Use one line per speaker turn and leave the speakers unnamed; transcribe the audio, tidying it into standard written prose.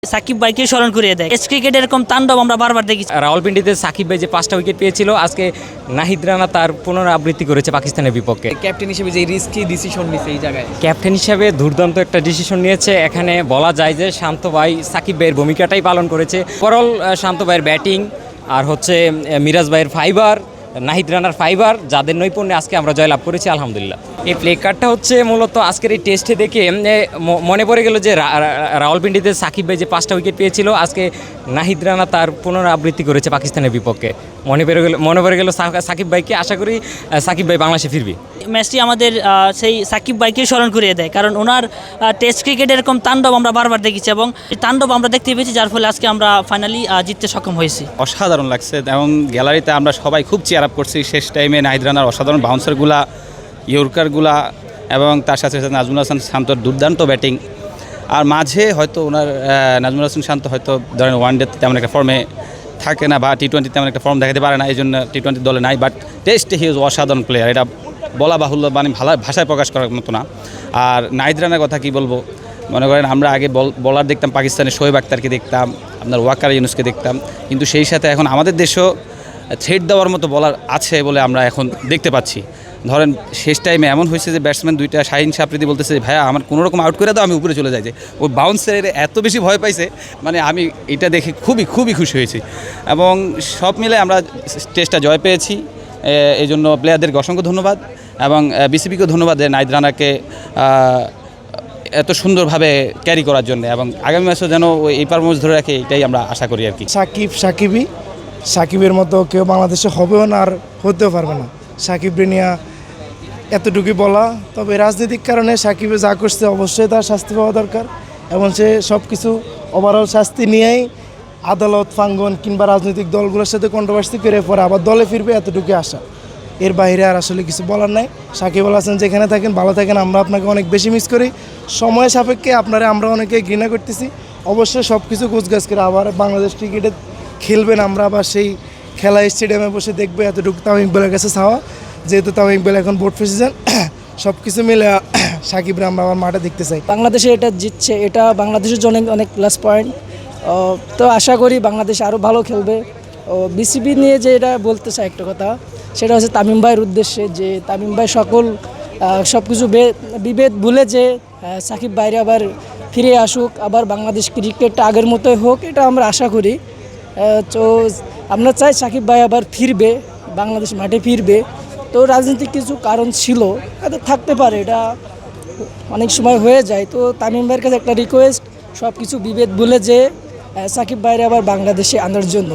সাকিব ভাইকে স্মরণ করিয়ে দেয়। টেস্ট ক্রিকেট এরকম তাণ্ডব আমরা বারবার দেখি।
রাওয়ালপিন্ডিতে সাকিব ভাই যে 5টা উইকেট পেয়েছিল, আজকে নাহিদ রানা তার পুনরাবৃত্তি করেছে পাকিস্তানের বিপক্ষে।
ক্যাপ্টেন হিসেবে যে রিস্কি ডিসিশন নিছে এই জায়গায়,
ক্যাপ্টেন হিসেবে দুর্দান্ত একটা ডিসিশন নিয়েছে। এখানে বলা যায় যে শান্ত ভাই সাকিব ভাইয়ের ভূমিকাটাই পালন করেছে। ওভারঅল শান্ত ভাইয়ের ব্যাটিং আর হচ্ছে মিরাজ ভাইয়ের ফাইবার, নাহিদ রানার ফাইবার, যাদের নৈপুণ্যে আজকে আমরা জয়লাভ করেছি আলহামদুলিল্লাহ। এই প্লে কার্ডটা হচ্ছে মূলত আজকের এই টেস্টে দেখে মনে পড়ে গেল যে রাওয়ালপিন্ডিতে সাকিব ভাই যে 5টা উইকেট পেয়েছিল, আজকে নাহিদ রানা তার পুনরাবৃত্তি করেছে পাকিস্তানের বিপক্ষে। মনে পড়ে গেল সাকিব ভাইকে। আশা করি সাকিব ভাই বাংলাদেশে ফিরবে।
ম্যাচটি আমাদের সেই সাকিব ভাইকে স্মরণ করিয়ে দেয়, কারণ ওনার টেস্ট ক্রিকেট এরকম তাণ্ডব আমরা বারবার দেখেছি এবং এই তাণ্ডব আমরা দেখতে পেয়েছি, যার ফলে আজকে আমরা ফাইনালি জিততে সক্ষম হয়েছি।
অসাধারণ লাগছে এবং গ্যালারিতে আমরা সবাই খুব চেয়ার আপ করছি। শেষ টাইমে নাহিদ রানার অসাধারণ বাউন্সারগুলা, ইয়র্কারগুলা এবং তার সাথে সাথে নাজমুল হাসান শান্তর দুর্দান্ত ব্যাটিং। আর মাঝে হয়তো ওনার নাজমুল হাসান শান্ত হয়তো ধরেন ওয়ানডেতে তেমন একটা ফর্মে থাকে না বা টি-20 তেমন একটা ফর্ম দেখাতে পারে না, এই জন্য টি-20 দলে নাই। বাট টেস্টে হি ওয়াজ অসাধারণ প্লেয়ার, এটা বলা বাহুল্য, মানে ভালো ভাষায় প্রকাশ করার মতো না। আর নাহিদ রানার কথা কি বলবো, মনে করেন আমরা আগে বলার দেখতাম পাকিস্তানের শোয়েব আক্তারকে দেখতাম, আপনার ওয়াকার ইউনুসকে দেখতাম, কিন্তু সেই সাথে এখন আমাদের দেশেও থ্রেড দেওয়ার মতো বলার আছে বলে আমরা এখন দেখতে পাচ্ছি। ধরেন শেষ টাইমে এমন হয়েছে যে ব্যাটসম্যান দুইটা শাহিন সাফরিদি বলতেছে ভাইয়া আমার কোনো রকম আউট করে দাও, আমি উপরে চলে যাই। যে ওই বাউন্সারের এত বেশি ভয় পাইছে, মানে আমি এটা দেখে খুবই খুশি হয়েছি। এবং সব মিলে আমরা টেস্টটা জয় পেয়েছি, এই জন্য প্লেয়ারদেরকে অসংখ্য ধন্যবাদ এবং বিসিবিকেও ধন্যবাদ নাহিদ রানাকে এত সুন্দরভাবে ক্যারি করার জন্য, এবং আগামী ম্যাচও যেন এই পারফরমেন্স ধরে রাখে, এটাই আমরা আশা করি আর কি।
সাকিবের মতো কেউ বাংলাদেশে হবেও না আর হতেও পারবে না। সাকিব নিয়ে এতটুকুই বলা। তবে রাজনৈতিক কারণে সাকিবে যা করছে অবশ্যই তার শাস্তি পাওয়া দরকার, এবং সে সব কিছু ওভারঅল শাস্তি নিয়েই আদালত প্রাঙ্গণ কিংবা রাজনৈতিক দলগুলোর সাথে কন্ট্রোভার্সি করে পরে আবার দলে ফিরবে, এতটুকুই আশা। এর বাইরে আর আসলে কিছু বলার নাই। সাকিব আল হাসান যেখানে থাকেন ভালো থাকেন, আমরা আপনাকে অনেক বেশি মিস করি। সময় সাপেক্ষে আপনারা আমরা অনেকে ঘৃণা করতেছি। অবশ্যই সব কিছু গোছগাছ করে আবার বাংলাদেশ ক্রিকেটে খেলবেন, আমরা আবার সেই খেলা স্টেডিয়ামে বসে দেখবো, এতটুকু তামিম ইকবালের কাছে চাওয়া। যেহেতু তামিম ইকবাল এখন বোর্ড প্রেসিডেন্ট, সব কিছু মিলে সাকিবরা আমরা আবার মাঠে দেখতে চাই।
বাংলাদেশে এটা জিতছে, এটা বাংলাদেশের জন্য অনেক প্লাস পয়েন্ট। তো আশা করি বাংলাদেশ আরও ভালো খেলবে। বিসিবি নিয়ে যে এটা বলতে চাই একটা কথা, সেটা হচ্ছে তামিম ভাইয়ের উদ্দেশ্যে, যে তামিম ভাই সব কিছু বিভেদ ভুলে যে সাকিব ভাইরে আবার ফিরে আসুক, আবার বাংলাদেশ ক্রিকেটটা আগের মতোই হোক, এটা আমরা আশা করি। তো আমরা চাই সাকিব ভাই আবার ফিরবে, বাংলাদেশ মাঠে ফিরবে। তো রাজনৈতিক কিছু কারণ ছিল, হয়তো থাকতে পারে, এটা অনেক সময় হয়ে যায়। তো তামিম ভাইয়ের কাছে একটা রিকোয়েস্ট, সব কিছু বিভেদ ভুলে যে সাকিব ভাইরে আবার বাংলাদেশে আনার জন্য।